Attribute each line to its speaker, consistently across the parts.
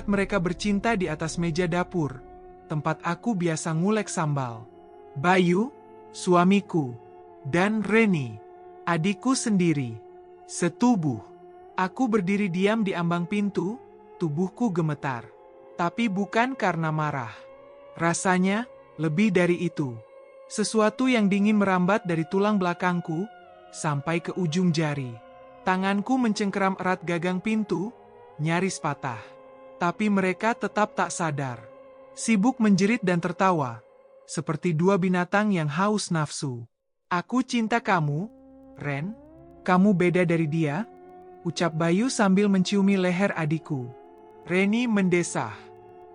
Speaker 1: melihat mereka bercinta di atas meja dapur, tempat aku biasa ngulek sambal. Bayu, suamiku, dan Reni, adikku sendiri, setubuh. Aku berdiri diam di ambang pintu, tubuhku gemetar. Tapi bukan karena marah. Rasanya, lebih dari itu. Sesuatu yang dingin merambat dari tulang belakangku, sampai ke ujung jari. Tanganku mencengkeram erat gagang pintu, nyaris patah. Tapi mereka tetap tak sadar. Sibuk menjerit dan tertawa, seperti dua binatang yang haus nafsu. Aku cinta kamu, Ren. Kamu beda dari dia, ucap Bayu sambil menciumi leher adikku. Reni mendesah.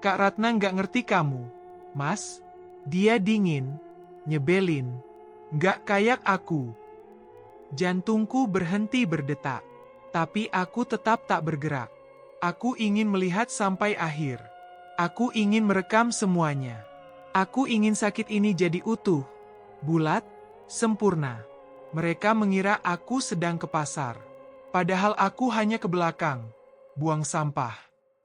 Speaker 1: Kak Ratna nggak ngerti kamu, Mas. Dia dingin, nyebelin, nggak kayak aku. Jantungku berhenti berdetak, tapi aku tetap tak bergerak. Aku ingin melihat sampai akhir. Aku ingin merekam semuanya. Aku ingin sakit ini jadi utuh, bulat, sempurna. Mereka mengira aku sedang ke pasar. Padahal aku hanya ke belakang, buang sampah.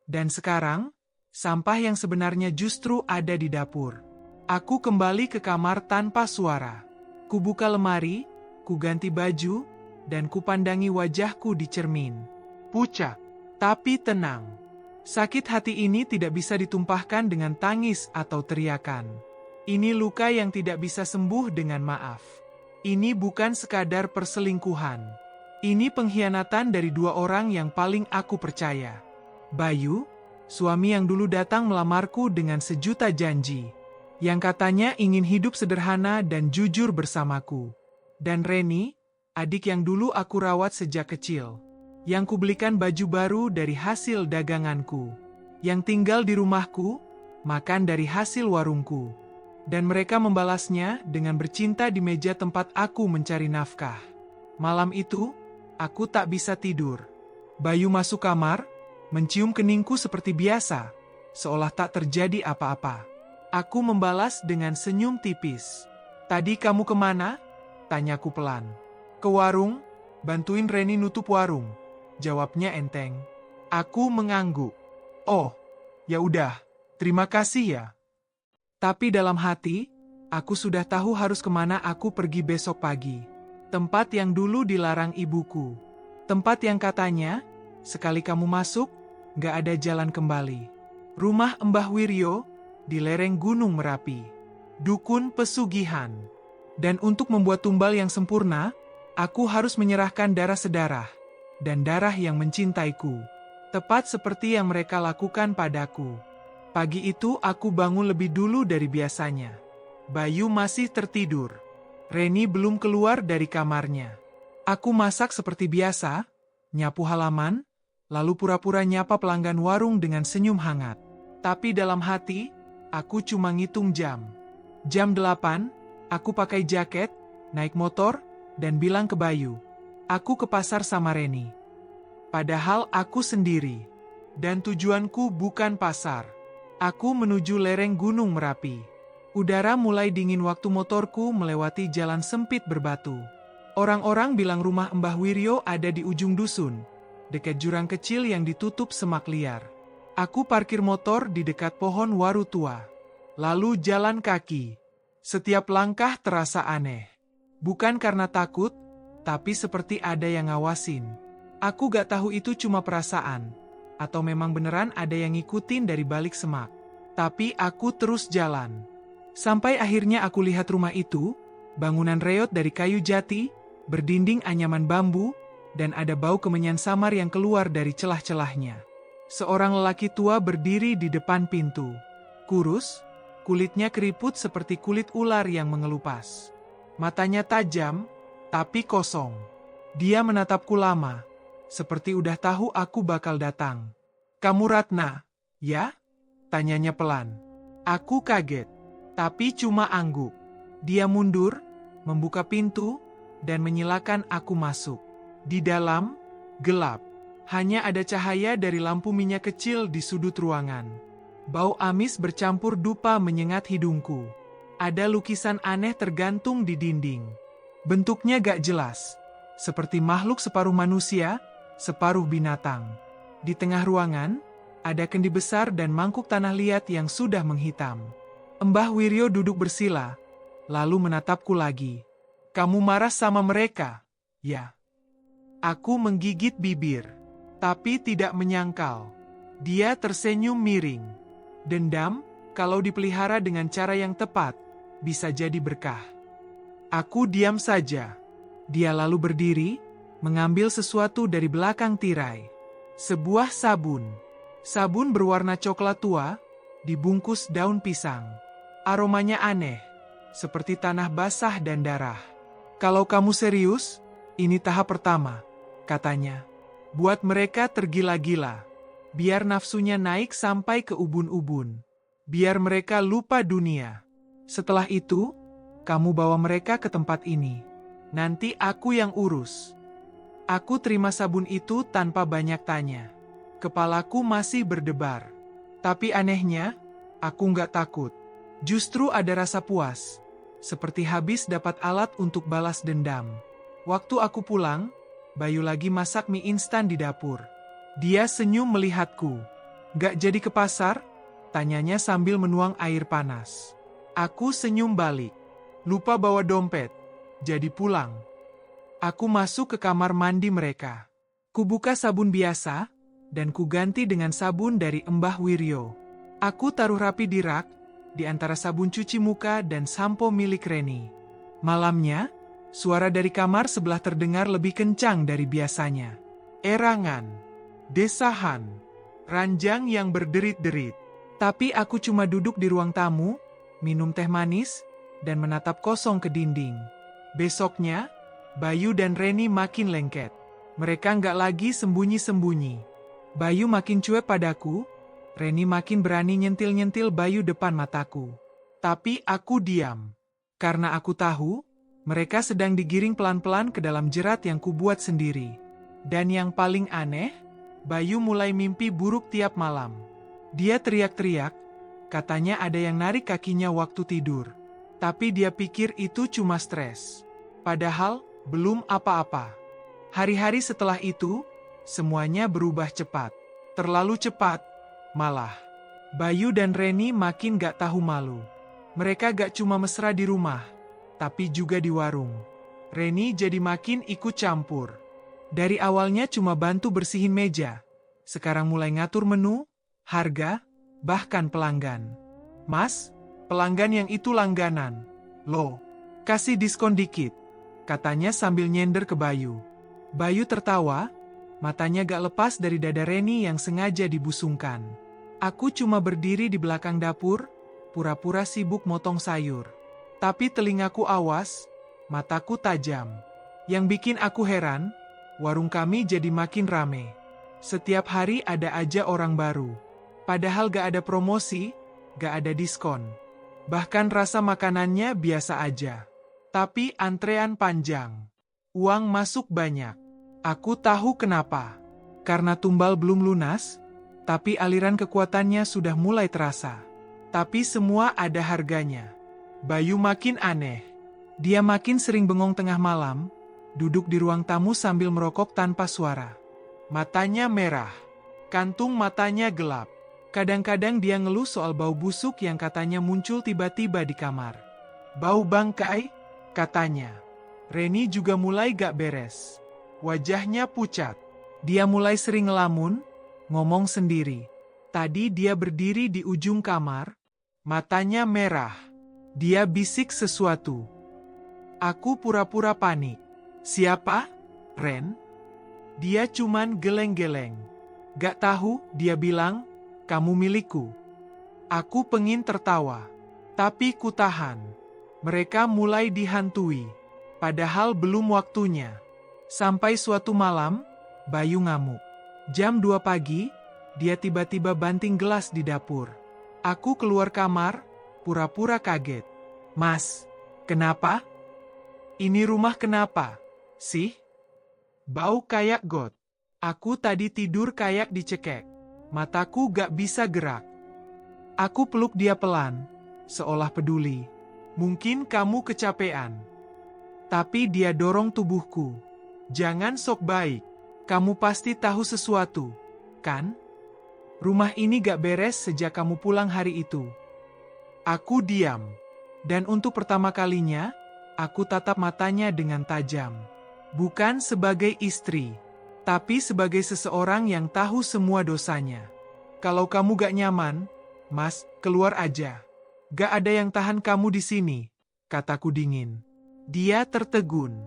Speaker 1: Dan sekarang, sampah yang sebenarnya justru ada di dapur. Aku kembali ke kamar tanpa suara. Kubuka lemari, kuganti baju, dan kupandangi wajahku di cermin. Pucat, tapi tenang. Sakit hati ini tidak bisa ditumpahkan dengan tangis atau teriakan. Ini luka yang tidak bisa sembuh dengan maaf. Ini bukan sekadar perselingkuhan. Ini pengkhianatan dari dua orang yang paling aku percaya. Bayu, suami yang dulu datang melamarku dengan sejuta janji. Yang katanya ingin hidup sederhana dan jujur bersamaku. Dan Reni, adik yang dulu aku rawat sejak kecil. Yang kubelikan baju baru dari hasil daganganku. Yang tinggal di rumahku, makan dari hasil warungku. Dan mereka membalasnya dengan bercinta di meja tempat aku mencari nafkah. Malam itu, aku tak bisa tidur. Bayu masuk kamar, mencium keningku seperti biasa, seolah tak terjadi apa-apa. Aku membalas dengan senyum tipis. Tadi kamu kemana? Tanyaku pelan. Ke warung, bantuin Reni nutup warung. Jawabnya enteng. Aku mengangguk. Oh, ya udah, terima kasih ya. Tapi dalam hati, aku sudah tahu harus kemana aku pergi besok pagi. Tempat yang dulu dilarang ibuku. Tempat yang katanya, sekali kamu masuk, gak ada jalan kembali. Rumah Mbah Wiryo, di lereng Gunung Merapi. Dukun pesugihan. Dan untuk membuat tumbal yang sempurna, aku harus menyerahkan darah sedarah. Dan darah yang mencintaiku. Tepat seperti yang mereka lakukan padaku. Pagi itu aku bangun lebih dulu dari biasanya. Bayu masih tertidur. Reni belum keluar dari kamarnya. Aku masak seperti biasa, nyapu halaman, lalu pura-pura nyapa pelanggan warung dengan senyum hangat. Tapi dalam hati, aku cuma ngitung jam. Jam 8, aku pakai jaket, naik motor, dan bilang ke Bayu, aku ke pasar sama Reni. Padahal aku sendiri. Dan tujuanku bukan pasar. Aku menuju lereng Gunung Merapi. Udara mulai dingin waktu motorku melewati jalan sempit berbatu. Orang-orang bilang rumah Mbah Wiryo ada di ujung dusun, dekat jurang kecil yang ditutup semak liar. Aku parkir motor di dekat pohon waru tua. Lalu jalan kaki. Setiap langkah terasa aneh. Bukan karena takut, tapi seperti ada yang ngawasin. Aku gak tahu itu cuma perasaan, atau memang beneran ada yang ngikutin dari balik semak. Tapi aku terus jalan. Sampai akhirnya aku lihat rumah itu, bangunan reot dari kayu jati, berdinding anyaman bambu, dan ada bau kemenyan samar yang keluar dari celah-celahnya. Seorang lelaki tua berdiri di depan pintu. Kurus, kulitnya keriput seperti kulit ular yang mengelupas. Matanya tajam, tapi kosong. Dia menatapku lama, seperti udah tahu aku bakal datang. Kamu Ratna, ya? Tanyanya pelan. Aku kaget, tapi cuma angguk. Dia mundur, membuka pintu, dan menyilakan aku masuk. Di dalam, gelap. Hanya ada cahaya dari lampu minyak kecil di sudut ruangan. Bau amis bercampur dupa menyengat hidungku. Ada lukisan aneh tergantung di dinding. Bentuknya gak jelas, seperti makhluk separuh manusia, separuh binatang. Di tengah ruangan, Ada kendi besar dan mangkuk tanah liat yang sudah menghitam. Mbah Wiryo duduk bersila, lalu menatapku lagi. Kamu marah sama mereka? Ya. Aku menggigit bibir, tapi tidak menyangkal. Dia tersenyum miring. Dendam, kalau dipelihara dengan cara yang tepat, bisa jadi berkah. Aku diam saja. Dia lalu berdiri, mengambil sesuatu dari belakang tirai. Sebuah sabun. Sabun berwarna coklat tua, dibungkus daun pisang. Aromanya aneh, seperti tanah basah dan darah. Kalau kamu serius, ini tahap pertama, katanya. Buat mereka tergila-gila. Biar nafsunya naik sampai ke ubun-ubun. Biar mereka lupa dunia. Setelah itu, kamu bawa mereka ke tempat ini. Nanti aku yang urus. Aku terima sabun itu tanpa banyak tanya. Kepalaku masih berdebar. Tapi anehnya, aku nggak takut. Justru ada rasa puas. Seperti habis dapat alat untuk balas dendam. Waktu aku pulang, Bayu lagi masak mie instan di dapur. Dia senyum melihatku. Nggak jadi ke pasar? Tanyanya sambil menuang air panas. Aku senyum balik. Lupa bawa dompet. Jadi pulang. Aku masuk ke kamar mandi mereka. Kubuka sabun biasa, dan kuganti dengan sabun dari Mbah Wiryo. Aku taruh rapi di rak, di antara sabun cuci muka dan sampo milik Reni. Malamnya, suara dari kamar sebelah terdengar lebih kencang dari biasanya. Erangan, desahan, ranjang yang berderit-derit. Tapi aku cuma duduk di ruang tamu, minum teh manis, dan menatap kosong ke dinding. Besoknya, Bayu dan Reni makin lengket. Mereka nggak lagi sembunyi-sembunyi. Bayu makin cuek padaku, Reni makin berani nyentil-nyentil Bayu depan mataku. Tapi aku diam. Karena aku tahu, mereka sedang digiring pelan-pelan ke dalam jerat yang kubuat sendiri. Dan yang paling aneh, Bayu mulai mimpi buruk tiap malam. Dia teriak-teriak, katanya ada yang narik kakinya waktu tidur. Tapi dia pikir itu cuma stres. Padahal, belum apa-apa. Hari-hari setelah itu, semuanya berubah cepat. Terlalu cepat, malah. Bayu dan Reni makin gak tahu malu. Mereka gak cuma mesra di rumah, tapi juga di warung. Reni jadi makin ikut campur. Dari awalnya cuma bantu bersihin meja. Sekarang mulai ngatur menu, harga, bahkan pelanggan. Mas, pelanggan yang itu langganan. Loh, kasih diskon dikit, katanya sambil nyender ke Bayu. Bayu tertawa, matanya gak lepas dari dada Reni yang sengaja dibusungkan. Aku cuma berdiri di belakang dapur, pura-pura sibuk motong sayur. Tapi telingaku awas, mataku tajam. Yang bikin aku heran, warung kami jadi makin rame. Setiap hari ada aja orang baru. Padahal gak ada promosi, gak ada diskon. Bahkan rasa makanannya biasa aja. Tapi antrean panjang. Uang masuk banyak. Aku tahu kenapa. Karena tumbal belum lunas, tapi aliran kekuatannya sudah mulai terasa. Tapi semua ada harganya. Bayu makin aneh. Dia makin sering bengong tengah malam, duduk di ruang tamu sambil merokok tanpa suara. Matanya merah. Kantung matanya gelap. Kadang-kadang dia ngeluh soal bau busuk yang katanya muncul tiba-tiba di kamar. Bau bangkai, katanya. Reni juga mulai gak beres. Wajahnya pucat. Dia mulai sering ngelamun, ngomong sendiri. Tadi dia berdiri di ujung kamar, matanya merah. Dia bisik sesuatu. Aku pura-pura panik. Siapa? Ren? Dia cuman geleng-geleng. Gak tahu, dia bilang, kamu milikku. Aku pengin tertawa. Tapi ku tahan. Mereka mulai dihantui. Padahal belum waktunya. Sampai suatu malam, Bayu ngamuk. Jam 2 pagi, dia tiba-tiba banting gelas di dapur. Aku keluar kamar, pura-pura kaget. Mas, kenapa? Ini rumah kenapa, sih? Bau kayak got. Aku tadi tidur kayak dicekek. Mataku gak bisa gerak. Aku peluk dia pelan, seolah peduli. Mungkin kamu kecapean. Tapi dia dorong tubuhku. Jangan sok baik. Kamu pasti tahu sesuatu, kan? Rumah ini gak beres sejak kamu pulang hari itu. Aku diam. Dan untuk pertama kalinya, aku tatap matanya dengan tajam. Bukan sebagai istri, tapi sebagai seseorang yang tahu semua dosanya. Kalau kamu gak nyaman, Mas, keluar aja. Gak ada yang tahan kamu di sini, kataku dingin. Dia tertegun.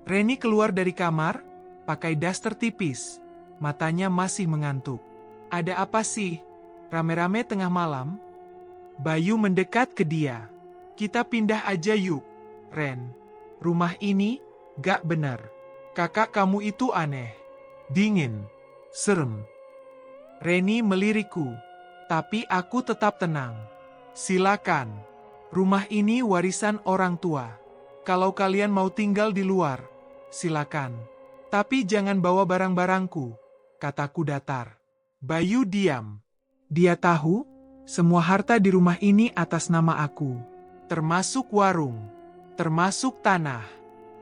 Speaker 1: Reni keluar dari kamar, pakai daster tipis. Matanya masih mengantuk. Ada apa sih? Rame-rame tengah malam? Bayu mendekat ke dia. Kita pindah aja yuk, Ren. Rumah ini gak benar. Kakak kamu itu aneh. Dingin. Serem. Reni melirikku. Tapi aku tetap tenang. Silakan. Rumah ini warisan orang tua. Kalau kalian mau tinggal di luar, silakan. Tapi jangan bawa barang-barangku, kataku datar. Bayu diam. Dia tahu, semua harta di rumah ini atas nama aku. Termasuk warung. Termasuk tanah.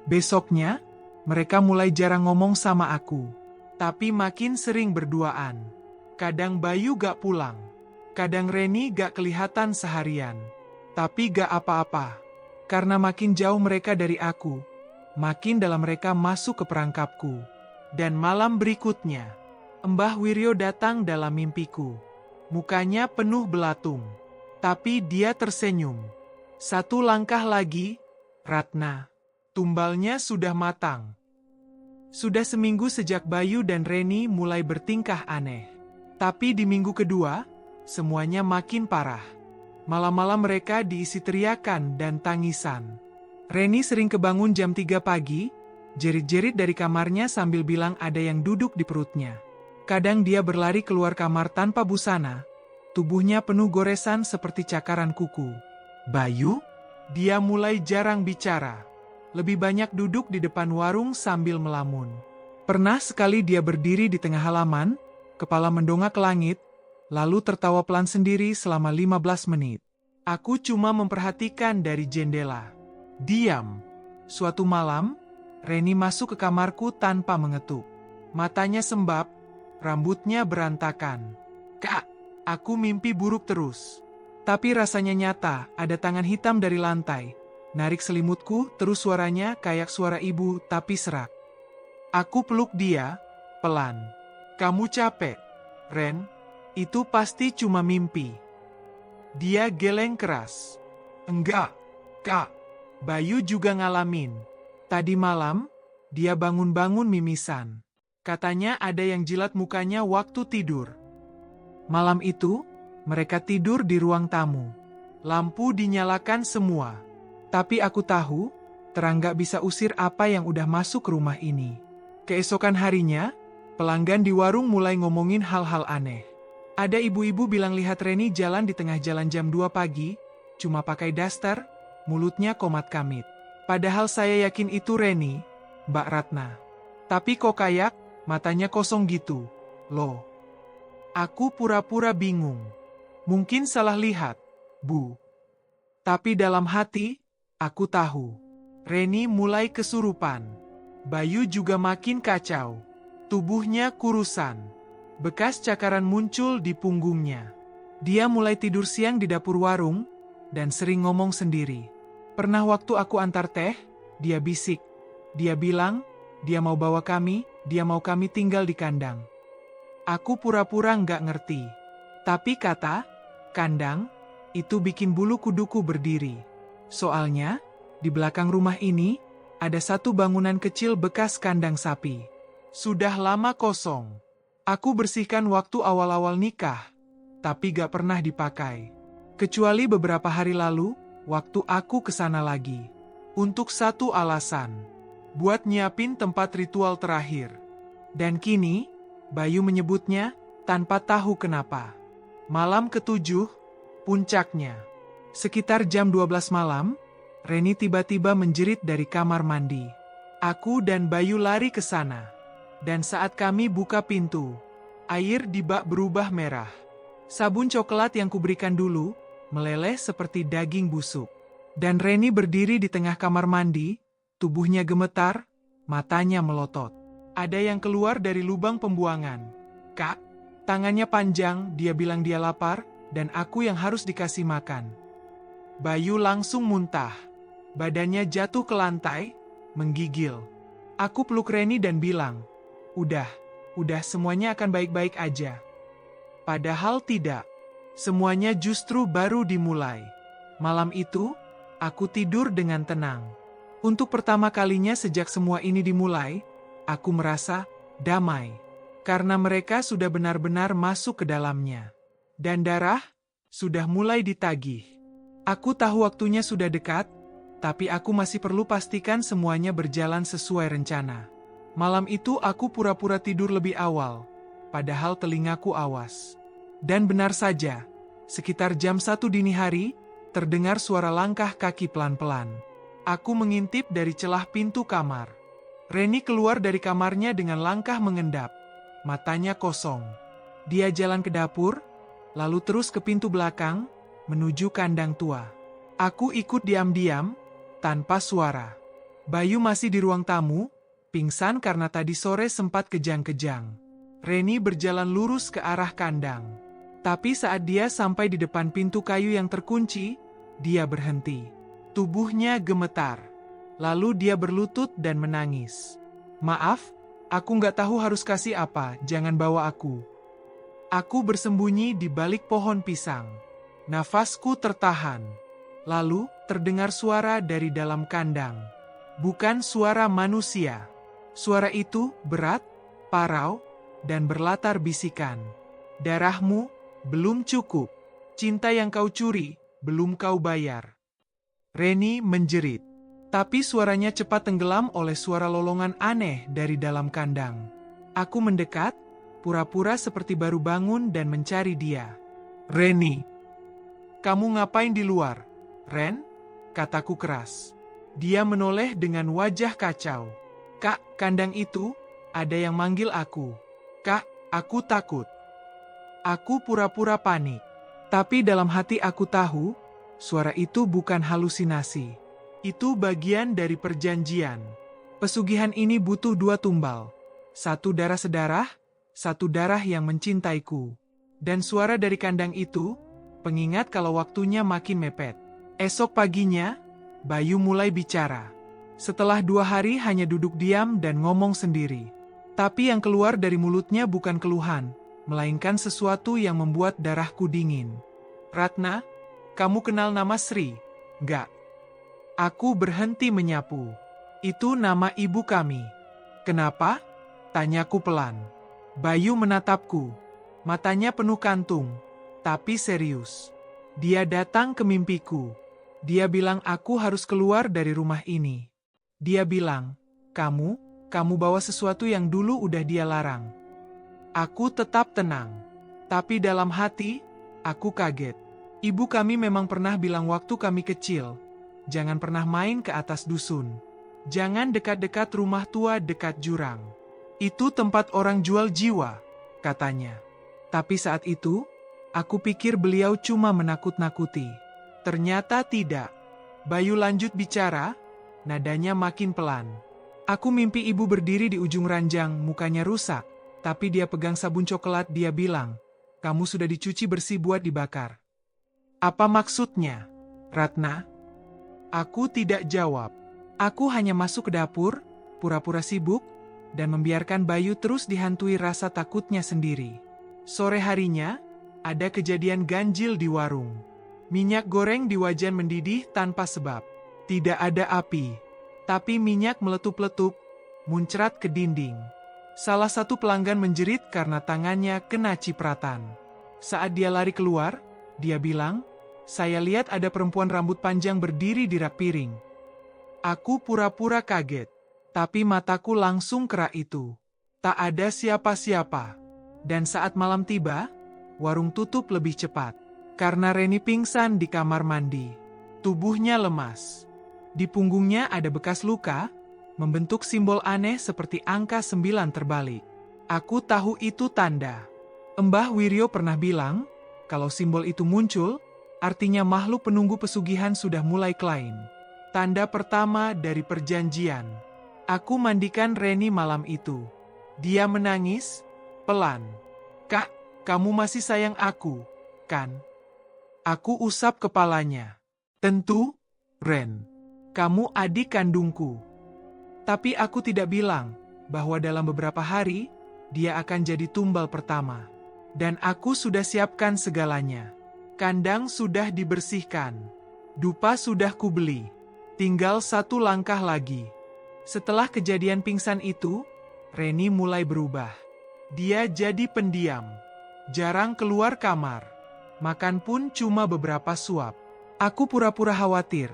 Speaker 1: Besoknya, mereka mulai jarang ngomong sama aku. Tapi makin sering berduaan. Kadang Bayu gak pulang. Kadang Reni gak kelihatan seharian. Tapi gak apa-apa. Karena makin jauh mereka dari aku, makin dalam mereka masuk ke perangkapku. Dan malam berikutnya, Mbah Wiryo datang dalam mimpiku. Mukanya penuh belatung. Tapi dia tersenyum. Satu langkah lagi, Ratna. Tumbalnya sudah matang. Sudah seminggu sejak Bayu dan Reni mulai bertingkah aneh. Tapi di minggu kedua, semuanya makin parah. Malam-malam mereka diisi teriakan dan tangisan. Reni sering kebangun jam 3 pagi, jerit-jerit dari kamarnya sambil bilang ada yang duduk di perutnya. Kadang dia berlari keluar kamar tanpa busana, tubuhnya penuh goresan seperti cakaran kuku. Bayu? Dia mulai jarang bicara. Lebih banyak duduk di depan warung sambil melamun. Pernah sekali dia berdiri di tengah halaman, kepala mendongak ke langit, lalu tertawa pelan sendiri selama 15 menit. Aku cuma memperhatikan dari jendela. Diam. Suatu malam, Reni masuk ke kamarku tanpa mengetuk. Matanya sembab, rambutnya berantakan. Kak, aku mimpi buruk terus. Tapi rasanya nyata, ada tangan hitam dari lantai. Narik selimutku, terus suaranya kayak suara ibu tapi serak. Aku peluk dia, pelan. Kamu capek, Ren? Itu pasti cuma mimpi. Dia geleng keras. Enggak, Kak. Bayu juga ngalamin. Tadi malam, dia bangun-bangun mimisan. Katanya ada yang jilat mukanya waktu tidur. Malam itu, mereka tidur di ruang tamu. Lampu dinyalakan semua. Tapi aku tahu, terang gak bisa usir apa yang udah masuk ke rumah ini. Keesokan harinya, pelanggan di warung mulai ngomongin hal-hal aneh. Ada ibu-ibu bilang lihat Reni jalan di tengah jalan jam 2 pagi, cuma pakai daster, mulutnya komat kamit. Padahal saya yakin itu Reni, Mbak Ratna. Tapi kok kayak, matanya kosong gitu, loh. Aku pura-pura bingung. Mungkin salah lihat, Bu. Tapi dalam hati, aku tahu. Reni mulai kesurupan. Bayu juga makin kacau. Tubuhnya kurusan. Bekas cakaran muncul di punggungnya. Dia mulai tidur siang di dapur warung, dan sering ngomong sendiri. Pernah waktu aku antar teh, dia bisik. Dia bilang, dia mau bawa kami, dia mau kami tinggal di kandang. Aku pura-pura nggak ngerti. Tapi kata, kandang, itu bikin bulu kuduku berdiri. Soalnya, di belakang rumah ini, ada satu bangunan kecil bekas kandang sapi. Sudah lama kosong. Aku bersihkan waktu awal-awal nikah, tapi gak pernah dipakai. Kecuali beberapa hari lalu, waktu aku kesana lagi. Untuk satu alasan, buat nyiapin tempat ritual terakhir. Dan kini, Bayu menyebutnya, tanpa tahu kenapa. Malam ketujuh, puncaknya. Sekitar jam 12 malam, Reni tiba-tiba menjerit dari kamar mandi. Aku dan Bayu lari ke sana. Dan saat kami buka pintu, air di bak berubah merah. Sabun coklat yang kuberikan dulu, meleleh seperti daging busuk. Dan Reni berdiri di tengah kamar mandi, tubuhnya gemetar, matanya melotot. Ada yang keluar dari lubang pembuangan. Kak, Tangannya panjang, dia bilang dia lapar, dan aku yang harus dikasih makan. Bayu langsung muntah. Badannya jatuh ke lantai, menggigil. Aku peluk Reni dan bilang, udah semuanya akan baik-baik aja. Padahal tidak. Semuanya justru baru dimulai. Malam itu, aku tidur dengan tenang. Untuk pertama kalinya sejak semua ini dimulai, aku merasa damai. Karena mereka sudah benar-benar masuk ke dalamnya. Dan darah sudah mulai ditagih. Aku tahu waktunya sudah dekat, tapi aku masih perlu pastikan semuanya berjalan sesuai rencana. Malam itu aku pura-pura tidur lebih awal, padahal telingaku awas. Dan benar saja, sekitar jam 1 dini hari, terdengar suara langkah kaki pelan-pelan. Aku mengintip dari celah pintu kamar. Reni keluar dari kamarnya dengan langkah mengendap. Matanya kosong. Dia jalan ke dapur, lalu terus ke pintu belakang, menuju kandang tua. Aku ikut diam-diam, tanpa suara. Bayu masih di ruang tamu, pingsan karena tadi sore sempat kejang-kejang. Reni berjalan lurus ke arah kandang. Tapi saat dia sampai di depan pintu kayu yang terkunci, dia berhenti. Tubuhnya gemetar. Lalu dia berlutut dan menangis. Maaf, aku nggak tahu harus kasih apa, jangan bawa aku. Aku bersembunyi di balik pohon pisang. Nafasku tertahan. Lalu, terdengar suara dari dalam kandang. Bukan suara manusia. Suara itu berat, parau, dan berlatar bisikan. Darahmu belum cukup. Cinta yang kau curi, belum kau bayar. Reni menjerit. Tapi suaranya cepat tenggelam oleh suara lolongan aneh dari dalam kandang. Aku mendekat, pura-pura seperti baru bangun dan mencari dia. Reni. Kamu ngapain di luar? Ren? Kataku keras. Dia menoleh dengan wajah kacau. Kak, kandang itu, ada yang manggil aku. Kak, aku takut. Aku pura-pura panik. Tapi dalam hati aku tahu, suara itu bukan halusinasi. Itu bagian dari perjanjian. Pesugihan ini butuh 2 tumbal. 1 darah sedarah, 1 darah yang mencintaiku. Dan suara dari kandang itu, pengingat kalau waktunya makin mepet. Esok paginya, Bayu mulai bicara. Setelah 2 hari hanya duduk diam dan ngomong sendiri. Tapi yang keluar dari mulutnya bukan keluhan, melainkan sesuatu yang membuat darahku dingin. Ratna, kamu kenal nama Sri? Enggak. Aku berhenti menyapu. Itu nama ibu kami. Kenapa? Tanyaku pelan. Bayu menatapku. Matanya penuh kantung, tapi serius. Dia datang ke mimpiku. Dia bilang aku harus keluar dari rumah ini. Dia bilang, kamu bawa sesuatu yang dulu udah dia larang. Aku tetap tenang. Tapi dalam hati, aku kaget. Ibu kami memang pernah bilang waktu kami kecil, jangan pernah main ke atas dusun. Jangan dekat-dekat rumah tua dekat jurang. Itu tempat orang jual jiwa, katanya. Tapi saat itu, aku pikir beliau cuma menakut-nakuti. Ternyata tidak. Bayu lanjut bicara, nadanya makin pelan. Aku mimpi ibu berdiri di ujung ranjang, mukanya rusak. Tapi dia pegang sabun coklat, dia bilang, kamu sudah dicuci bersih buat dibakar. Apa maksudnya, Ratna? Aku tidak jawab. Aku hanya masuk ke dapur, pura-pura sibuk, dan membiarkan Bayu terus dihantui rasa takutnya sendiri. Sore harinya, ada kejadian ganjil di warung. Minyak goreng di wajan mendidih tanpa sebab. Tidak ada api, tapi minyak meletup-letup, muncrat ke dinding. Salah satu pelanggan menjerit karena tangannya kena cipratan. Saat dia lari keluar, dia bilang, saya lihat ada perempuan rambut panjang berdiri di rak piring. Aku pura-pura kaget, tapi mataku langsung kera itu. Tak ada siapa-siapa. Dan saat malam tiba, warung tutup lebih cepat. Karena Reni pingsan di kamar mandi. Tubuhnya lemas. Di punggungnya ada bekas luka, membentuk simbol aneh seperti angka 9 terbalik. Aku tahu itu tanda. Mbah Wiryo pernah bilang, kalau simbol itu muncul, artinya makhluk penunggu pesugihan sudah mulai klaim. Tanda pertama dari perjanjian. Aku mandikan Reni malam itu. Dia menangis, pelan. Kak, kamu masih sayang aku, kan? Aku usap kepalanya. Tentu, Ren. Kamu adik kandungku. Tapi aku tidak bilang bahwa dalam beberapa hari, dia akan jadi tumbal pertama. Dan aku sudah siapkan segalanya. Kandang sudah dibersihkan. Dupa sudah kubeli. Tinggal satu langkah lagi. Setelah kejadian pingsan itu, Reni mulai berubah. Dia jadi pendiam. Jarang keluar kamar. Makan pun cuma beberapa suap. Aku pura-pura khawatir.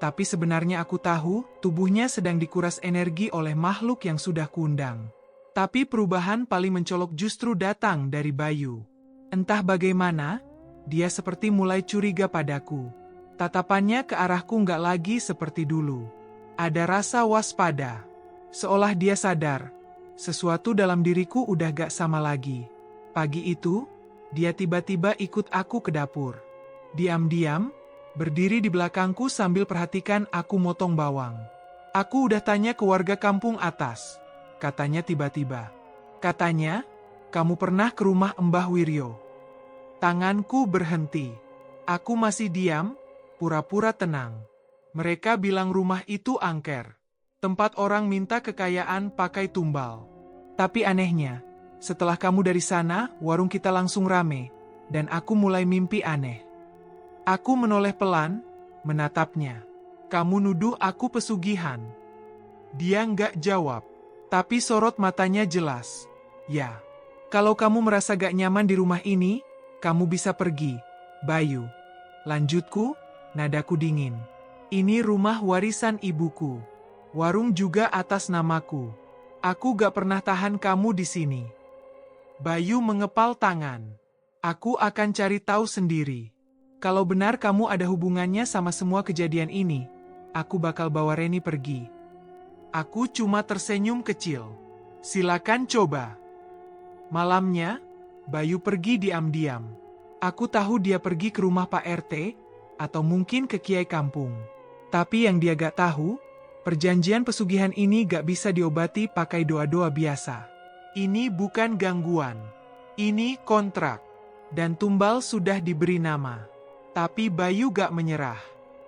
Speaker 1: Tapi sebenarnya aku tahu tubuhnya sedang dikuras energi oleh makhluk yang sudah kuundang. Tapi perubahan paling mencolok justru datang dari Bayu. Entah bagaimana, dia seperti mulai curiga padaku. Tatapannya ke arahku nggak lagi seperti dulu. Ada rasa waspada. Seolah dia sadar, sesuatu dalam diriku udah gak sama lagi. Pagi itu, dia tiba-tiba ikut aku ke dapur. Diam-diam, berdiri di belakangku sambil perhatikan aku motong bawang. Aku udah tanya ke warga kampung atas. Katanya tiba-tiba. Katanya, kamu pernah ke rumah Mbah Wiryo. Tanganku berhenti. Aku masih diam, pura-pura tenang. Mereka bilang rumah itu angker. Tempat orang minta kekayaan pakai tumbal. Tapi anehnya, setelah kamu dari sana, warung kita langsung rame. Dan aku mulai mimpi aneh. Aku menoleh pelan, menatapnya. Kamu nuduh aku pesugihan. Dia nggak jawab, tapi sorot matanya jelas. Ya, kalau kamu merasa gak nyaman di rumah ini, kamu bisa pergi, Bayu. Lanjutku, nadaku dingin. Ini rumah warisan ibuku. Warung juga atas namaku. Aku gak pernah tahan kamu di sini. Bayu mengepal tangan. Aku akan cari tahu sendiri. Kalau benar kamu ada hubungannya sama semua kejadian ini, aku bakal bawa Reni pergi. Aku cuma tersenyum kecil. Silakan coba. Malamnya, Bayu pergi diam-diam. Aku tahu dia pergi ke rumah Pak RT, atau mungkin ke Kiai Kampung. Tapi yang dia gak tahu, perjanjian pesugihan ini gak bisa diobati pakai doa-doa biasa. Ini bukan gangguan. Ini kontrak. Dan tumbal sudah diberi nama. Tapi Bayu gak menyerah.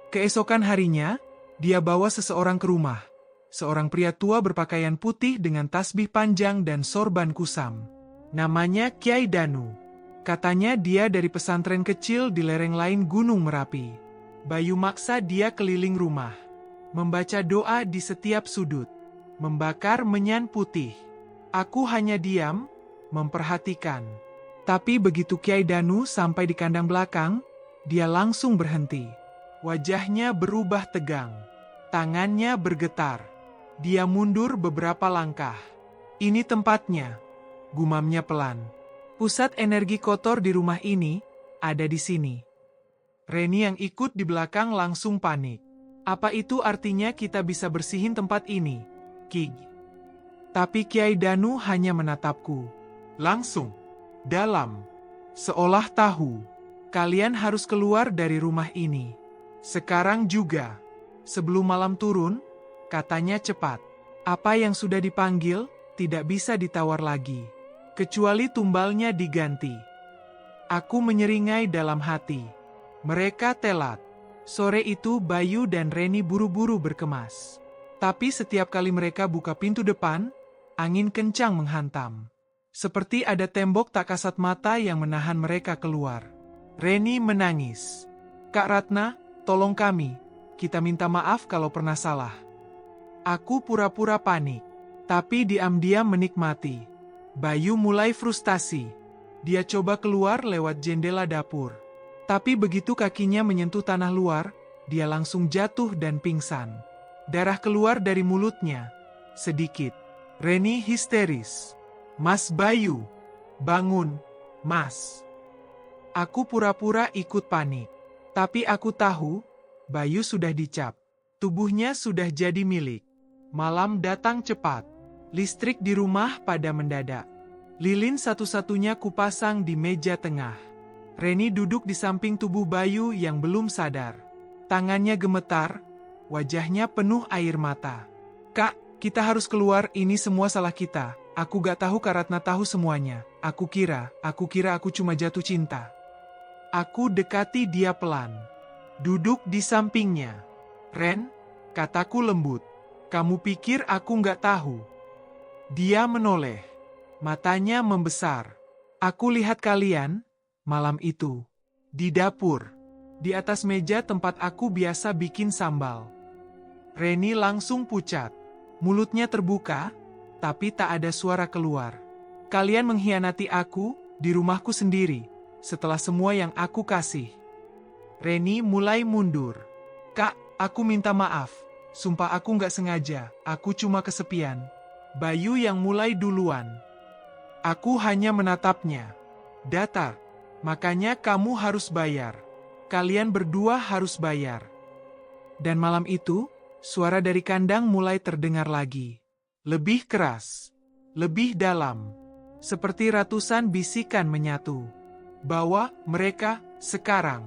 Speaker 1: Keesokan harinya, dia bawa seseorang ke rumah. Seorang pria tua berpakaian putih dengan tasbih panjang dan sorban kusam. Namanya Kiai Danu. Katanya dia dari pesantren kecil di lereng lain Gunung Merapi. Bayu maksa dia keliling rumah. Membaca doa di setiap sudut. Membakar menyan putih. Aku hanya diam, memperhatikan. Tapi begitu Kiai Danu sampai di kandang belakang, dia langsung berhenti. Wajahnya berubah tegang. Tangannya bergetar. Dia mundur beberapa langkah. Ini tempatnya, gumamnya pelan. Pusat energi kotor di rumah ini ada di sini. Reni yang ikut di belakang langsung panik. Apa itu artinya kita bisa bersihin tempat ini, Ki? Tapi Kiai Danu hanya menatapku. Langsung, dalam. Seolah tahu. Kalian harus keluar dari rumah ini. Sekarang juga. Sebelum malam turun, katanya cepat. Apa yang sudah dipanggil, tidak bisa ditawar lagi. Kecuali tumbalnya diganti. Aku menyeringai dalam hati. Mereka telat. Sore itu Bayu dan Reni buru-buru berkemas. Tapi setiap kali mereka buka pintu depan, angin kencang menghantam. Seperti ada tembok tak kasat mata yang menahan mereka keluar. Reni menangis. Kak Ratna, tolong kami. Kita minta maaf kalau pernah salah. Aku pura-pura panik. Tapi diam-diam menikmati. Bayu mulai frustasi. Dia coba keluar lewat jendela dapur. Tapi begitu kakinya menyentuh tanah luar, dia langsung jatuh dan pingsan. Darah keluar dari mulutnya. Sedikit. Reni histeris. Mas Bayu. Bangun, Mas. Aku pura-pura ikut panik. Tapi aku tahu, Bayu sudah dicap. Tubuhnya sudah jadi milik. Malam datang cepat. Listrik di rumah pada mendadak. Lilin satu-satunya kupasang di meja tengah. Reni duduk di samping tubuh Bayu yang belum sadar. Tangannya gemetar, wajahnya penuh air mata. Kak, kita harus keluar, ini semua salah kita. Aku gak tahu Kak Ratna tahu semuanya. Aku kira aku cuma jatuh cinta. Aku dekati dia pelan. Duduk di sampingnya. Ren, kataku lembut. Kamu pikir aku gak tahu? Dia menoleh. Matanya membesar. Aku lihat kalian, malam itu. Di dapur. Di atas meja tempat aku biasa bikin sambal. Reni langsung pucat. Mulutnya terbuka, tapi tak ada suara keluar. Kalian mengkhianati aku, di rumahku sendiri, setelah semua yang aku kasih. Reni mulai mundur. Kak, aku minta maaf. Sumpah aku nggak sengaja, aku cuma kesepian. Bayu yang mulai duluan. Aku hanya menatapnya. Datar, makanya kamu harus bayar. Kalian berdua harus bayar. Dan malam itu, suara dari kandang mulai terdengar lagi. Lebih keras, lebih dalam. Seperti ratusan bisikan menyatu. Bawa mereka sekarang.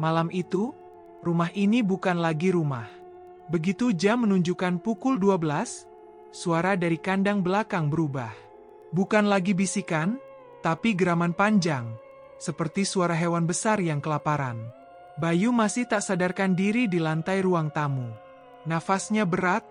Speaker 1: Malam itu, rumah ini bukan lagi rumah. Begitu jam menunjukkan pukul 12, suara dari kandang belakang berubah. Bukan lagi bisikan, tapi geraman panjang, seperti suara hewan besar yang kelaparan. Bayu masih tak sadarkan diri di lantai ruang tamu. Nafasnya berat,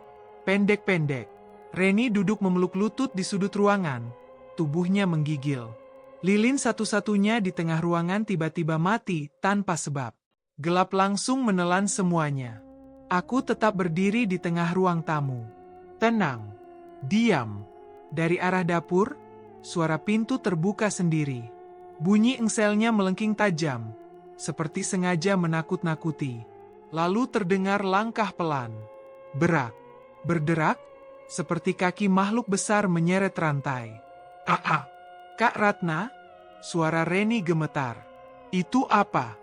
Speaker 1: pendek-pendek. Reni duduk memeluk lutut di sudut ruangan. Tubuhnya menggigil. Lilin satu-satunya di tengah ruangan tiba-tiba mati tanpa sebab. Gelap langsung menelan semuanya. Aku tetap berdiri di tengah ruang tamu. Tenang. Diam. Dari arah dapur, suara pintu terbuka sendiri. Bunyi engselnya melengking tajam, seperti sengaja menakut-nakuti. Lalu terdengar langkah pelan. Berak. Berderak, seperti kaki makhluk besar menyeret rantai. Kak Ratna, suara Reni gemetar. Itu apa?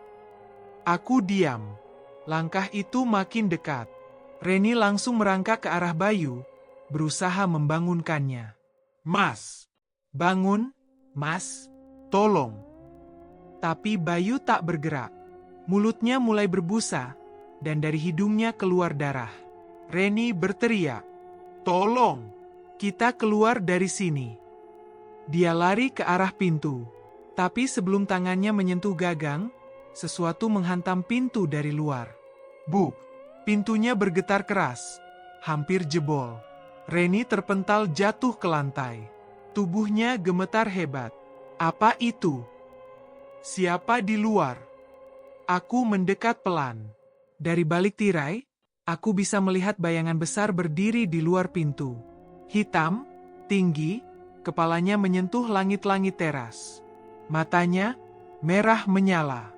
Speaker 1: Aku diam. Langkah itu makin dekat. Reni langsung merangkak ke arah Bayu, berusaha membangunkannya. Mas, bangun, Mas, tolong. Tapi Bayu tak bergerak. Mulutnya mulai berbusa, dan dari hidungnya keluar darah. Reni berteriak, "Tolong, kita keluar dari sini." Dia lari ke arah pintu, tapi sebelum tangannya menyentuh gagang, sesuatu menghantam pintu dari luar. Buk! Pintunya bergetar keras, hampir jebol. Reni terpental jatuh ke lantai. Tubuhnya gemetar hebat. Apa itu? Siapa di luar? Aku mendekat pelan. Dari balik tirai, aku bisa melihat bayangan besar berdiri di luar pintu. Hitam, tinggi, kepalanya menyentuh langit-langit teras. Matanya merah menyala.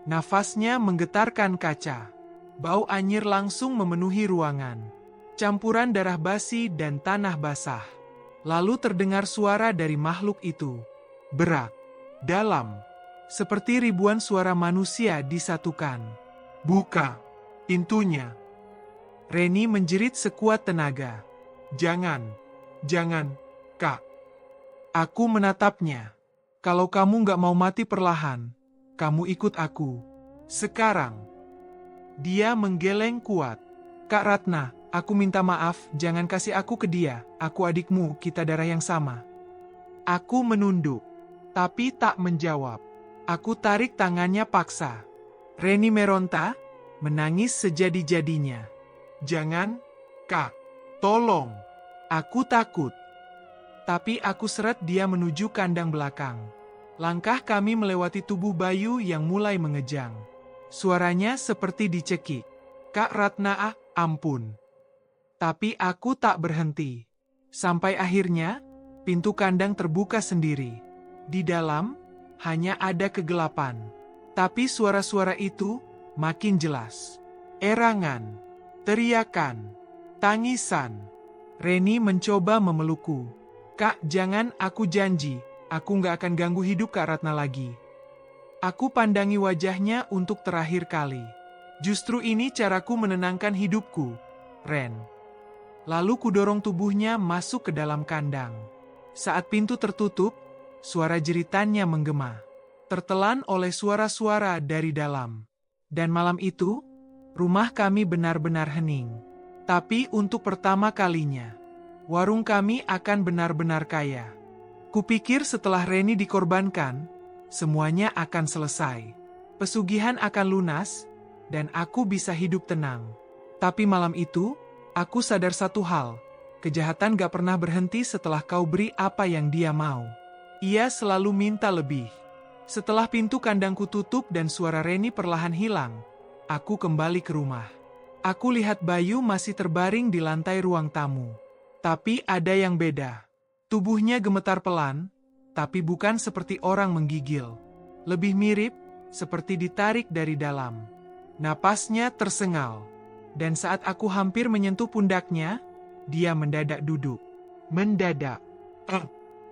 Speaker 1: Nafasnya menggetarkan kaca. Bau anyir langsung memenuhi ruangan. Campuran darah basi dan tanah basah. Lalu terdengar suara dari makhluk itu. Berak. Dalam. Seperti ribuan suara manusia disatukan. Buka pintunya. Reni menjerit sekuat tenaga. Jangan. Jangan, Kak. Aku menatapnya. Kalau kamu gak mau mati perlahan, kamu ikut aku. Sekarang. Dia menggeleng kuat. Kak Ratna, aku minta maaf, jangan kasih aku ke dia. Aku adikmu, kita darah yang sama. Aku menunduk, tapi tak menjawab. Aku tarik tangannya paksa. Reni meronta, menangis sejadi-jadinya. Jangan, Kak. Tolong. Aku takut. Tapi aku seret dia menuju kandang belakang. Langkah kami melewati tubuh Bayu yang mulai mengejang. Suaranya seperti dicekik. Kak Ratna, ampun. Tapi aku tak berhenti. Sampai akhirnya, pintu kandang terbuka sendiri. Di dalam, hanya ada kegelapan. Tapi suara-suara itu makin jelas. Erangan, teriakan, tangisan. Reni mencoba memelukku. Kak, jangan, aku janji. Aku gak akan ganggu hidup Kak Ratna lagi. Aku pandangi wajahnya untuk terakhir kali. Justru ini caraku menenangkan hidupku, Ren. Lalu kudorong tubuhnya masuk ke dalam kandang. Saat pintu tertutup, suara jeritannya menggema. Tertelan oleh suara-suara dari dalam. Dan malam itu, rumah kami benar-benar hening. Tapi untuk pertama kalinya, Warung kami akan benar-benar kaya. Kupikir setelah Reni dikorbankan, semuanya akan selesai. Pesugihan akan lunas, dan aku bisa hidup tenang. Tapi malam itu, aku sadar satu hal. Kejahatan gak pernah berhenti setelah kau beri apa yang dia mau. Ia selalu minta lebih. Setelah pintu kandangku tutup dan suara Reni perlahan hilang, aku kembali ke rumah. Aku lihat Bayu masih terbaring di lantai ruang tamu. Tapi ada yang beda. Tubuhnya gemetar pelan, tapi bukan seperti orang menggigil. Lebih mirip, seperti ditarik dari dalam. Napasnya tersengal. Dan saat aku hampir menyentuh pundaknya, dia mendadak duduk. Mendadak.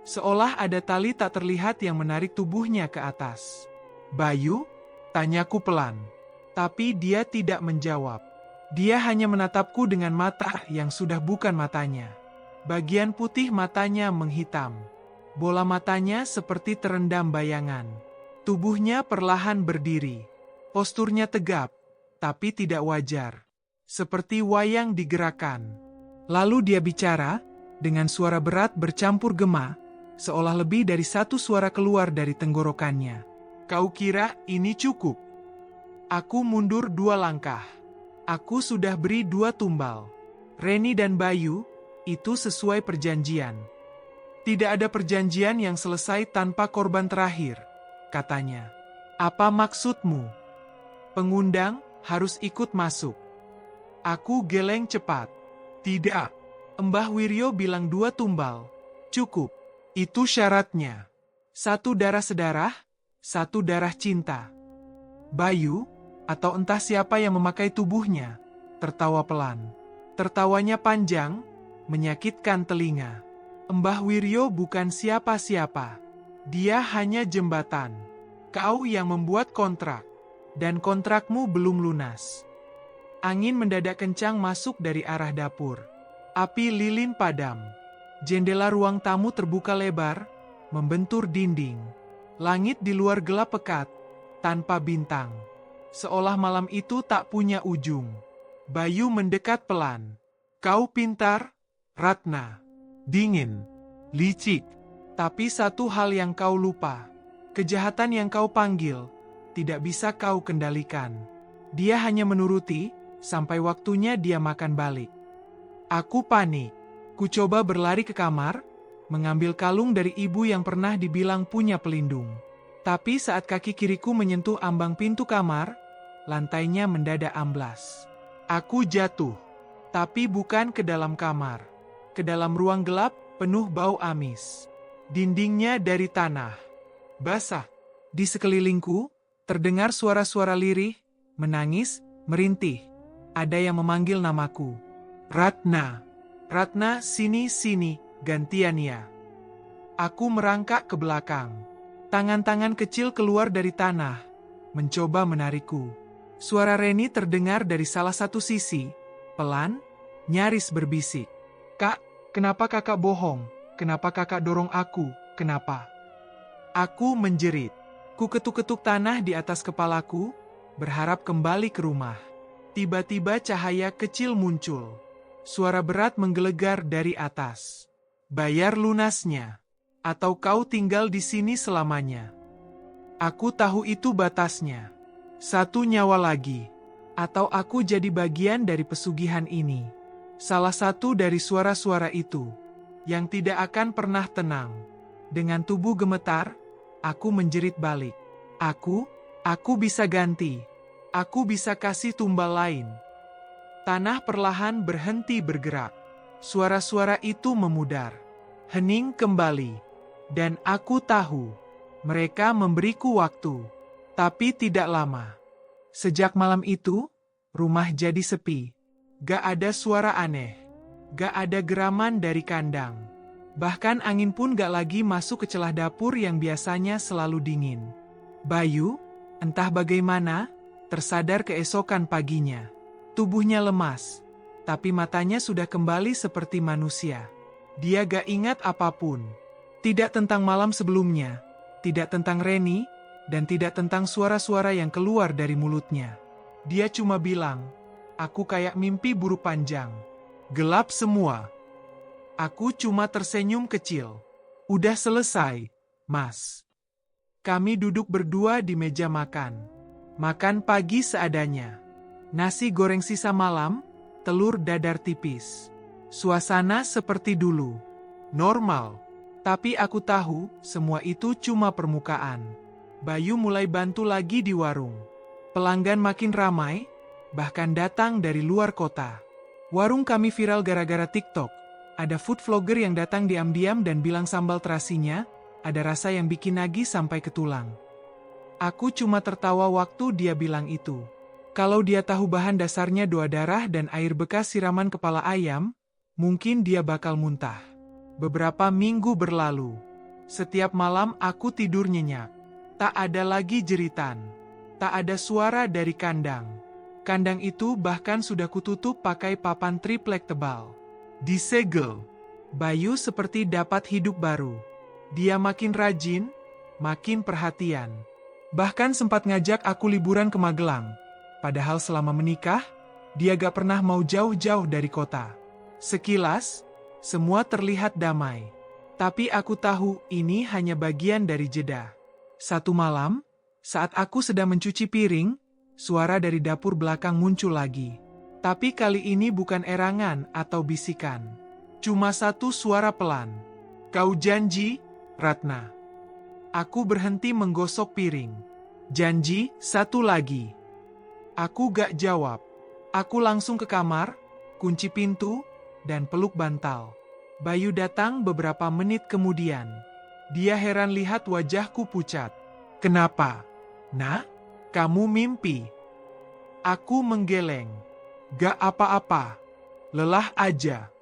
Speaker 1: Seolah ada tali tak terlihat yang menarik tubuhnya ke atas. Bayu? Tanyaku pelan. Tapi dia tidak menjawab. Dia hanya menatapku dengan mata yang sudah bukan matanya. Bagian putih matanya menghitam. Bola matanya seperti terendam bayangan. Tubuhnya perlahan berdiri. Posturnya tegap, tapi tidak wajar. Seperti wayang digerakkan. Lalu dia bicara, dengan suara berat bercampur gema, seolah lebih dari satu suara keluar dari tenggorokannya. Kau kira ini cukup? Aku mundur 2 langkah. Aku sudah beri 2 tumbal. Reni dan Bayu, itu sesuai perjanjian. Tidak ada perjanjian yang selesai tanpa korban terakhir, katanya. Apa maksudmu? Pengundang harus ikut masuk. Aku geleng cepat. Tidak. Mbah Wiryo bilang 2 tumbal. Cukup. Itu syaratnya. 1 darah sedarah, 1 darah cinta. Bayu, atau entah siapa yang memakai tubuhnya, tertawa pelan. Tertawanya panjang, menyakitkan telinga. Mbah Wiryo bukan siapa-siapa. Dia hanya jembatan. Kau yang membuat kontrak. Dan kontrakmu belum lunas. Angin mendadak kencang masuk dari arah dapur. Api lilin padam. Jendela ruang tamu terbuka lebar, membentur dinding. Langit di luar gelap pekat, tanpa bintang. Seolah malam itu tak punya ujung. Bayu mendekat pelan. Kau pintar, Ratna. Dingin. Licik. Tapi satu hal yang kau lupa. Kejahatan yang kau panggil, tidak bisa kau kendalikan. Dia hanya menuruti, sampai waktunya dia makan balik. Aku panik. Ku coba berlari ke kamar, mengambil kalung dari ibu yang pernah dibilang punya pelindung. Tapi saat kaki kiriku menyentuh ambang pintu kamar, lantainya mendadak amblas. Aku jatuh, tapi bukan ke dalam kamar. Ke dalam ruang gelap, penuh bau amis. Dindingnya dari tanah. Basah. Di sekelilingku, terdengar suara-suara lirih, menangis, merintih. Ada yang memanggil namaku. Ratna. Ratna, sini, gantian ya. Aku merangkak ke belakang. Tangan-tangan kecil keluar dari tanah, mencoba menarikku. Suara Reni terdengar dari salah satu sisi, pelan, nyaris berbisik. Kak, kenapa kakak bohong? Kenapa kakak dorong aku? Kenapa? Aku menjerit. Ku ketuk-ketuk tanah di atas kepalaku, berharap kembali ke rumah. Tiba-tiba cahaya kecil muncul. Suara berat menggelegar dari atas. Bayar lunasnya. Atau kau tinggal di sini selamanya. Aku tahu itu batasnya. 1 nyawa lagi. Atau aku jadi bagian dari pesugihan ini. Salah satu dari suara-suara itu. Yang tidak akan pernah tenang. Dengan tubuh gemetar, aku menjerit balik. Aku bisa ganti. Aku bisa kasih tumbal lain. Tanah perlahan berhenti bergerak. Suara-suara itu memudar. Hening kembali. Dan aku tahu, mereka memberiku waktu. Tapi tidak lama. Sejak malam itu, rumah jadi sepi. Gak ada suara aneh. Gak ada geraman dari kandang. Bahkan angin pun gak lagi masuk ke celah dapur yang biasanya selalu dingin. Bayu, entah bagaimana, tersadar keesokan paginya. Tubuhnya lemas, tapi matanya sudah kembali seperti manusia. Dia gak ingat apapun. Tidak tentang malam sebelumnya, tidak tentang Reni, dan tidak tentang suara-suara yang keluar dari mulutnya. Dia cuma bilang, aku kayak mimpi buruk panjang. Gelap semua. Aku cuma tersenyum kecil. Udah selesai, Mas. Kami duduk berdua di meja makan. Makan pagi seadanya. Nasi goreng sisa malam, telur dadar tipis. Suasana seperti dulu. Normal. Tapi aku tahu, semua itu cuma permukaan. Bayu mulai bantu lagi di warung. Pelanggan makin ramai, bahkan datang dari luar kota. Warung kami viral gara-gara TikTok. Ada food vlogger yang datang diam-diam dan bilang sambal terasinya, ada rasa yang bikin nagih sampai ke tulang. Aku cuma tertawa waktu dia bilang itu. Kalau dia tahu bahan dasarnya doa darah dan air bekas siraman kepala ayam, mungkin dia bakal muntah. Beberapa minggu berlalu. Setiap malam aku tidur nyenyak. Tak ada lagi jeritan. Tak ada suara dari kandang. Kandang itu bahkan sudah kututup pakai papan triplek tebal. Disegel. Bayu seperti dapat hidup baru. Dia makin rajin, makin perhatian. Bahkan sempat ngajak aku liburan ke Magelang. Padahal selama menikah, dia gak pernah mau jauh-jauh dari kota. Sekilas, semua terlihat damai. Tapi aku tahu ini hanya bagian dari jeda. Satu malam, saat aku sedang mencuci piring, suara dari dapur belakang muncul lagi. Tapi kali ini bukan erangan atau bisikan. Cuma satu suara pelan. Kau janji, Ratna. Aku berhenti menggosok piring. Janji, satu lagi. Aku gak jawab. Aku langsung ke kamar, kunci pintu, dan peluk bantal. Bayu datang beberapa menit kemudian. Dia heran lihat wajahku pucat. Kenapa? Nah, kamu mimpi. Aku menggeleng. Gak apa-apa. Lelah aja.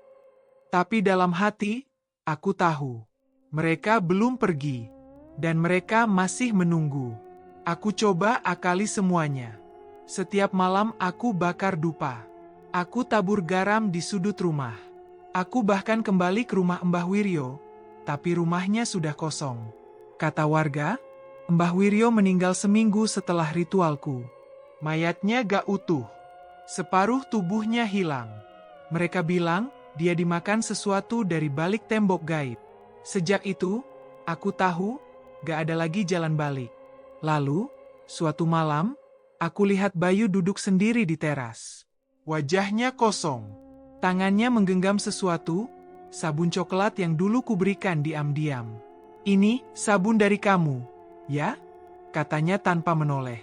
Speaker 1: Tapi dalam hati, aku tahu. Mereka belum pergi. Dan mereka masih menunggu. Aku coba akali semuanya. Setiap malam aku bakar dupa. Aku tabur garam di sudut rumah. Aku bahkan kembali ke rumah Mbah Wiryo. Tapi rumahnya sudah kosong. Kata warga, Mbah Wiryo meninggal seminggu setelah ritualku. Mayatnya gak utuh. Separuh tubuhnya hilang. Mereka bilang, dia dimakan sesuatu dari balik tembok gaib. Sejak itu, aku tahu, gak ada lagi jalan balik. Lalu, suatu malam, aku lihat Bayu duduk sendiri di teras. Wajahnya kosong. Tangannya menggenggam sesuatu, sabun coklat yang dulu kuberikan diam-diam. Ini, sabun dari kamu, ya? Katanya tanpa menoleh.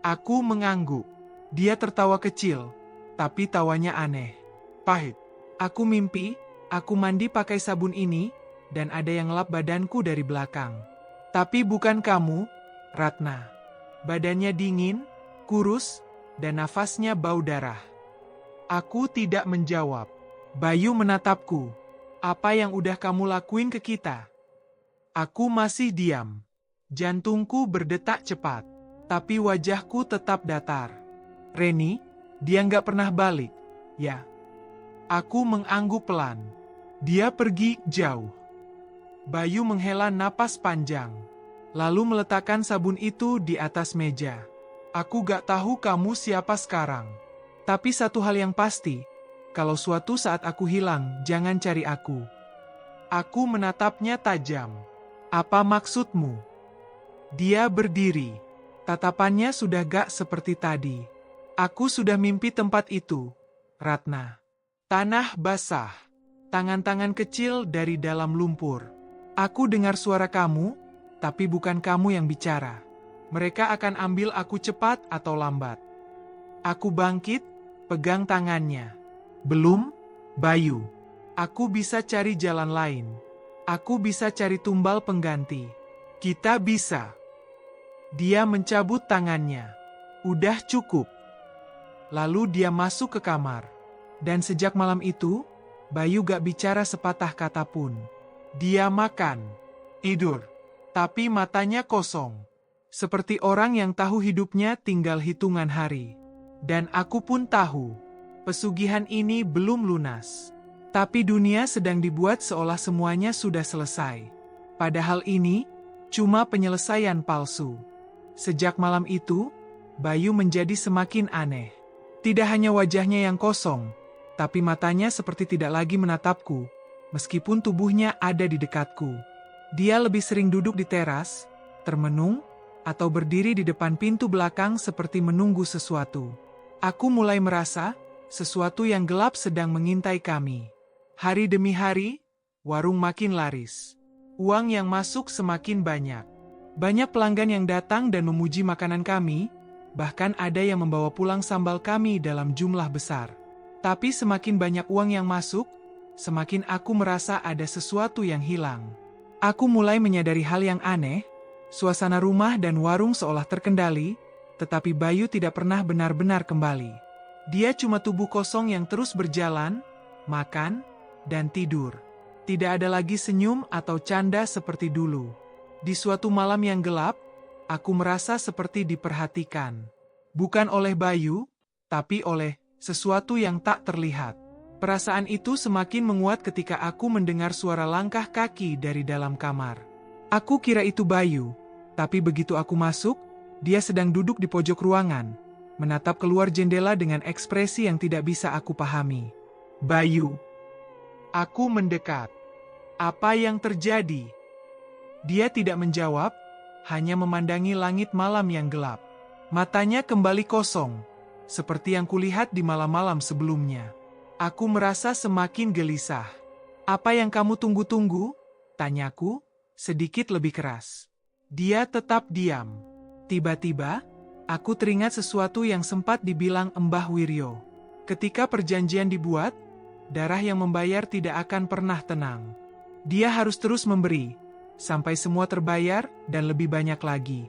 Speaker 1: Aku mengangguk. Dia tertawa kecil, tapi tawanya aneh. Pahit. Aku mimpi, aku mandi pakai sabun ini, dan ada yang ngelap badanku dari belakang. Tapi bukan kamu, Ratna. Badannya dingin, kurus, dan nafasnya bau darah. Aku tidak menjawab. Bayu menatapku. Apa yang udah kamu lakuin ke kita? Aku masih diam. Jantungku berdetak cepat, tapi wajahku tetap datar. Reni, dia nggak pernah balik, ya. Aku mengangguk pelan. Dia pergi jauh. Bayu menghela napas panjang, lalu meletakkan sabun itu di atas meja. Aku gak tahu kamu siapa sekarang. Tapi satu hal yang pasti, kalau suatu saat aku hilang, jangan cari aku. Aku menatapnya tajam. Apa maksudmu? Dia berdiri. Tatapannya sudah gak seperti tadi. Aku sudah mimpi tempat itu, Ratna. Tanah basah. Tangan-tangan kecil dari dalam lumpur. Aku dengar suara kamu, tapi bukan kamu yang bicara. Mereka akan ambil aku cepat atau lambat. Aku bangkit, pegang tangannya. Belum, Bayu. Aku bisa cari jalan lain. Aku bisa cari tumbal pengganti. Kita bisa. Dia mencabut tangannya. Udah cukup. Lalu dia masuk ke kamar. Dan sejak malam itu, Bayu gak bicara sepatah kata pun. Dia makan, tidur, tapi matanya kosong. Seperti orang yang tahu hidupnya tinggal hitungan hari. Dan aku pun tahu, pesugihan ini belum lunas. Tapi dunia sedang dibuat seolah semuanya sudah selesai. Padahal ini, cuma penyelesaian palsu. Sejak malam itu, Bayu menjadi semakin aneh. Tidak hanya wajahnya yang kosong, tapi matanya seperti tidak lagi menatapku. meskipun tubuhnya ada di dekatku. Dia lebih sering duduk di teras, termenung, atau berdiri di depan pintu belakang seperti menunggu sesuatu. Aku mulai merasa sesuatu yang gelap sedang mengintai kami. Hari demi hari, warung makin laris. Uang yang masuk semakin banyak. Banyak pelanggan yang datang dan memuji makanan kami, bahkan ada yang membawa pulang sambal kami dalam jumlah besar. Tapi semakin banyak uang yang masuk, semakin aku merasa ada sesuatu yang hilang. Aku mulai menyadari hal yang aneh. Suasana rumah dan warung seolah terkendali, tetapi Bayu tidak pernah benar-benar kembali. Dia cuma tubuh kosong yang terus berjalan, makan, dan tidur. Tidak ada lagi senyum atau canda seperti dulu. Di suatu malam yang gelap, aku merasa seperti diperhatikan. Bukan oleh Bayu, tapi oleh sesuatu yang tak terlihat. Perasaan itu semakin menguat ketika aku mendengar suara langkah kaki dari dalam kamar. Aku kira itu Bayu. Tapi begitu aku masuk, dia sedang duduk di pojok ruangan, menatap keluar jendela dengan ekspresi yang tidak bisa aku pahami. Bayu. Aku mendekat. Apa yang terjadi? Dia tidak menjawab, hanya memandangi langit malam yang gelap. Matanya kembali kosong, seperti yang kulihat di malam-malam sebelumnya. Aku merasa semakin gelisah. Apa yang kamu tunggu-tunggu? Tanyaku, sedikit lebih keras. Dia tetap diam. Tiba-tiba, aku teringat sesuatu yang sempat dibilang Mbah Wiryo. Ketika perjanjian dibuat, darah yang membayar tidak akan pernah tenang. Dia harus terus memberi, sampai semua terbayar dan lebih banyak lagi.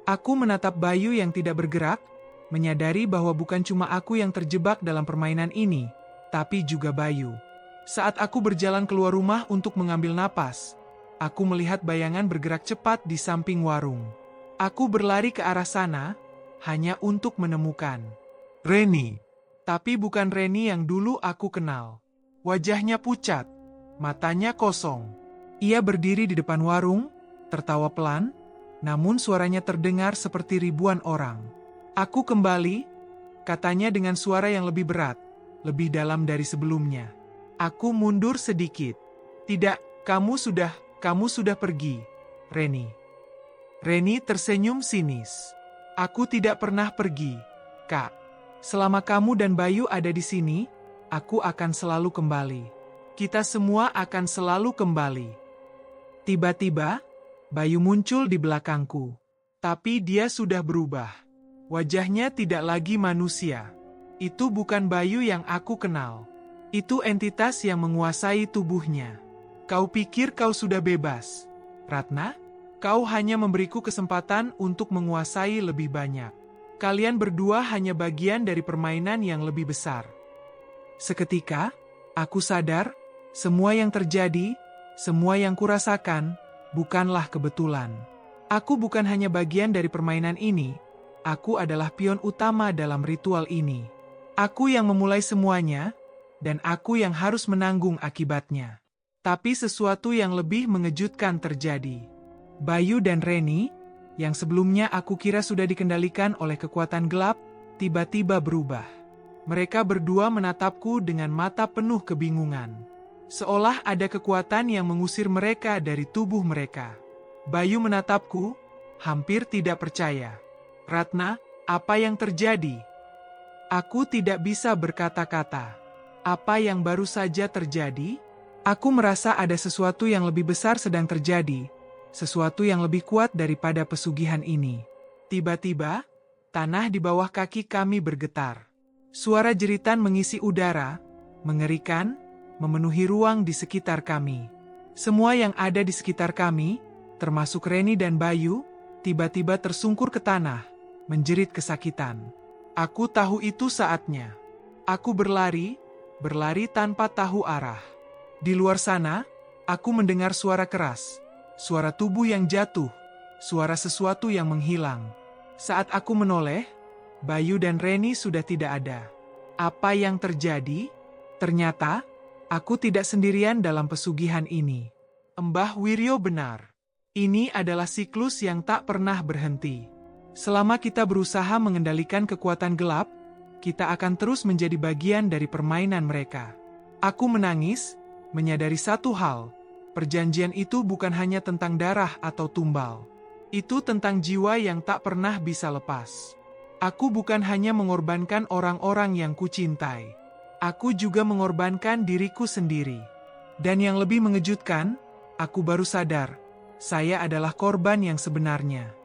Speaker 1: Aku menatap Bayu yang tidak bergerak, menyadari bahwa bukan cuma aku yang terjebak dalam permainan ini, tapi juga Bayu. Saat aku berjalan keluar rumah untuk mengambil napas, aku melihat bayangan bergerak cepat di samping warung. Aku berlari ke arah sana, hanya untuk menemukan Reni. Tapi bukan Reni yang dulu aku kenal. Wajahnya pucat, matanya kosong. Ia berdiri di depan warung, tertawa pelan, namun suaranya terdengar seperti ribuan orang. Aku kembali, katanya dengan suara yang lebih berat, lebih dalam dari sebelumnya. Aku mundur sedikit. Tidak, kamu sudah pergi, Reni. Reni tersenyum sinis. Aku tidak pernah pergi, Kak. Selama kamu dan Bayu ada di sini, aku akan selalu kembali. Kita semua akan selalu kembali. Tiba-tiba, Bayu muncul di belakangku. Tapi dia sudah berubah. Wajahnya tidak lagi manusia. Itu bukan Bayu yang aku kenal. Itu entitas yang menguasai tubuhnya. Kau pikir kau sudah bebas, Ratna? Kau hanya memberiku kesempatan untuk menguasai lebih banyak. Kalian berdua hanya bagian dari permainan yang lebih besar. Seketika, aku sadar, semua yang terjadi, semua yang kurasakan, bukanlah kebetulan. Aku bukan hanya bagian dari permainan ini, aku adalah pion utama dalam ritual ini. Aku yang memulai semuanya, dan aku yang harus menanggung akibatnya. Tapi sesuatu yang lebih mengejutkan terjadi. Bayu dan Reni, yang sebelumnya aku kira sudah dikendalikan oleh kekuatan gelap, tiba-tiba berubah. Mereka berdua menatapku dengan mata penuh kebingungan. Seolah ada kekuatan yang mengusir mereka dari tubuh mereka. Bayu menatapku, hampir tidak percaya. Ratna, apa yang terjadi? Aku tidak bisa berkata-kata. Apa yang baru saja terjadi? Aku merasa ada sesuatu yang lebih besar sedang terjadi, sesuatu yang lebih kuat daripada pesugihan ini. Tiba-tiba, tanah di bawah kaki kami bergetar. Suara jeritan mengisi udara, mengerikan, memenuhi ruang di sekitar kami. Semua yang ada di sekitar kami, termasuk Reni dan Bayu, tiba-tiba tersungkur ke tanah, menjerit kesakitan. Aku tahu itu saatnya. Aku berlari tanpa tahu arah. Di luar sana, aku mendengar suara keras, suara tubuh yang jatuh, suara sesuatu yang menghilang. Saat aku menoleh, Bayu dan Reni sudah tidak ada. Apa yang terjadi? Ternyata, aku tidak sendirian dalam pesugihan ini. Mbah Wiryo benar. Ini adalah siklus yang tak pernah berhenti. Selama kita berusaha mengendalikan kekuatan gelap, kita akan terus menjadi bagian dari permainan mereka. Aku menangis, menyadari satu hal, perjanjian itu bukan hanya tentang darah atau tumbal. Itu tentang jiwa yang tak pernah bisa lepas. Aku bukan hanya mengorbankan orang-orang yang kucintai. Aku juga mengorbankan diriku sendiri. Dan yang lebih mengejutkan, aku baru sadar, saya adalah korban yang sebenarnya.